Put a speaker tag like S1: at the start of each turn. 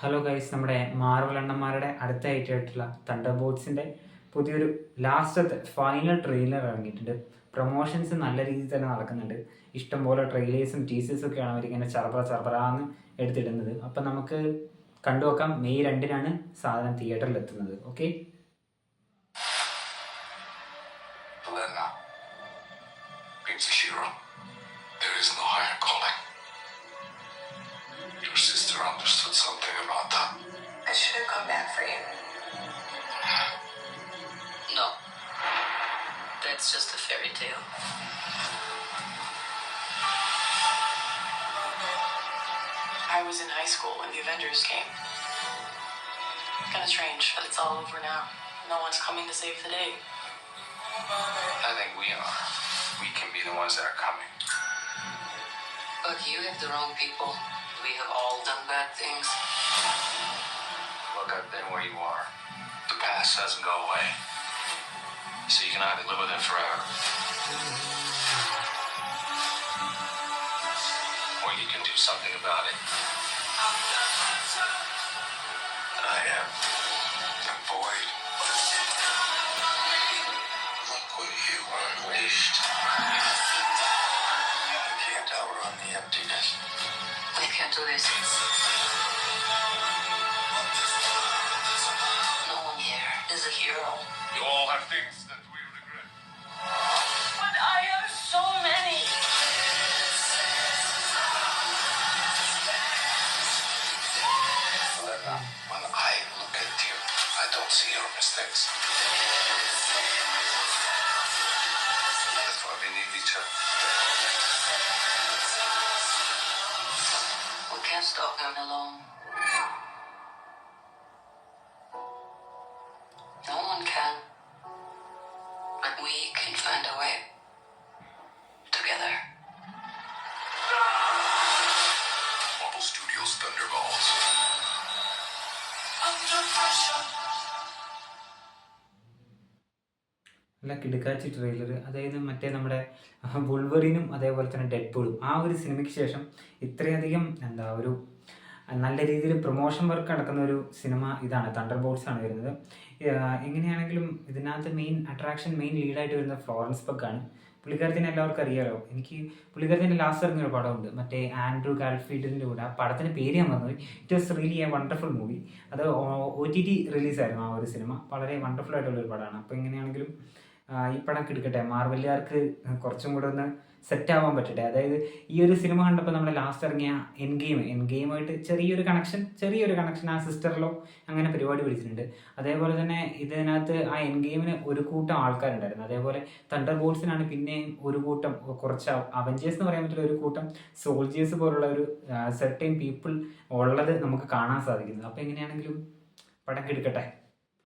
S1: Hello guys, നമ്മുടെ Marvel അണ്ണന്മാരുടെ അടുത്തായിട്ടുള്ള thunder ബോൾട്സിൻ്റെ പുതിയൊരു ലാസ്റ്റത്തെ ഫൈനൽ ട്രെയിലർ ഇറങ്ങിയിട്ടുണ്ട്. പ്രൊമോഷൻസ് നല്ല രീതിയിൽ തന്നെ നടക്കുന്നുണ്ട്. ഇഷ്ടംപോലെ ട്രെയിലേഴ്സും ടീസേഴ്സും ഒക്കെയാണ് അവരിങ്ങനെ ചറപറാന്ന് എടുത്തിടുന്നത്. അപ്പം നമുക്ക് കണ്ടുനോക്കാം. മെയ് 2-നാണ് സാധനം തിയേറ്ററിൽ എത്തുന്നത്. Okay,
S2: understood something about that. I should have come back for you.
S3: No. That's just a fairy tale.
S2: I was in high school when the Avengers came. Kinda strange, but it's all over now. No one's coming to save the day.
S4: I think we are. We can be the ones that are coming.
S3: But you have the wrong people. We have all done bad things.
S4: Look, I've been where you are. The past doesn't go away. So you can either live with it forever, or you can do something about it. I am the void. Look what you unleashed. You can't outrun the emptiness.
S3: We can't do this. No one here is a hero.
S4: You all have things that we regret.
S2: But I have so many.
S4: Lena, when I look at you, I don't see your mistakes. That's why we need each other.
S3: We can't stop them alone. No one can. But we can find a way. Together.
S4: Marvel Studios Thunderbolts.
S2: Under pressure.
S1: നല്ല കിടുക്കാച്ചി trailer. അതായത് മറ്റേ നമ്മുടെ വുൾവറിനും അതേപോലെ തന്നെ ഡെഡ്പൂളും ആ ഒരു സിനിമയ്ക്ക് ശേഷം ഇത്രയധികം ഒരു നല്ല രീതിയിൽ പ്രൊമോഷൻ വർക്ക് നടക്കുന്ന ഒരു സിനിമ ഇതാണ്. തണ്ടർ ബോൾട്സ് ആണ് വരുന്നത്. എങ്ങനെയാണെങ്കിലും ഇതിനകത്ത് മെയിൻ ലീഡായിട്ട് വരുന്നത് ഫ്ലോറൻസ് പക്കാണ്. പുള്ളിക്കാരത്തിനെ എല്ലാവർക്കും അറിയാമല്ലോ. എനിക്ക് പുള്ളിക്കാരത്തിൻ്റെ ലാസ്റ്റ് ഇറങ്ങിയൊരു പടമുണ്ട്, മറ്റേ ആൻഡ്രൂ ഗാർഫീൽഡിൻ്റെ കൂടെ. ആ പടത്തിൻ്റെ പേര് ഞാൻ പറഞ്ഞത്. It was really A wonderful movie. അത് OTT റിലീസായിരുന്നു ആ ഒരു സിനിമ. വളരെ വണ്ടർഫുൾ ആയിട്ടുള്ളൊരു പടമാണ്. അപ്പോൾ എങ്ങനെയാണെങ്കിലും ഈ പടം കിടക്കട്ടെ, മാർവലുകാർക്ക് കുറച്ചും കൂടെ ഒന്ന് സെറ്റ് ആവാൻ പറ്റട്ടെ. അതായത് ഈ ഒരു സിനിമ കണ്ടപ്പോൾ നമ്മുടെ ലാസ്റ്റ് ഇറങ്ങിയ എൻ ഗെയിമായിട്ട് ചെറിയൊരു കണക്ഷൻ ആ സിസ്റ്ററിലോ അങ്ങനെ പരിപാടി പിടിച്ചിട്ടുണ്ട്. അതേപോലെ തന്നെ ഇതിനകത്ത് ആ എൻ ഗെയിമിന് ഒരു കൂട്ടം ആൾക്കാരുണ്ടായിരുന്നു. അതേപോലെ തണ്ടർ ബോൾട്സിനാണ് പിന്നെയും ഒരു കൂട്ടം, കുറച്ച് അവഞ്ചേഴ്സ് എന്ന് പറയാൻ പറ്റില്ല, ഒരു കൂട്ടം സോൾജേഴ്സ് പോലുള്ള ഒരു സെർട്ടൈൻ പീപ്പിൾ ഉള്ളത് നമുക്ക് കാണാൻ സാധിക്കുന്നത്. അപ്പോൾ എങ്ങനെയാണെങ്കിലും പടം കിടക്കട്ടെ.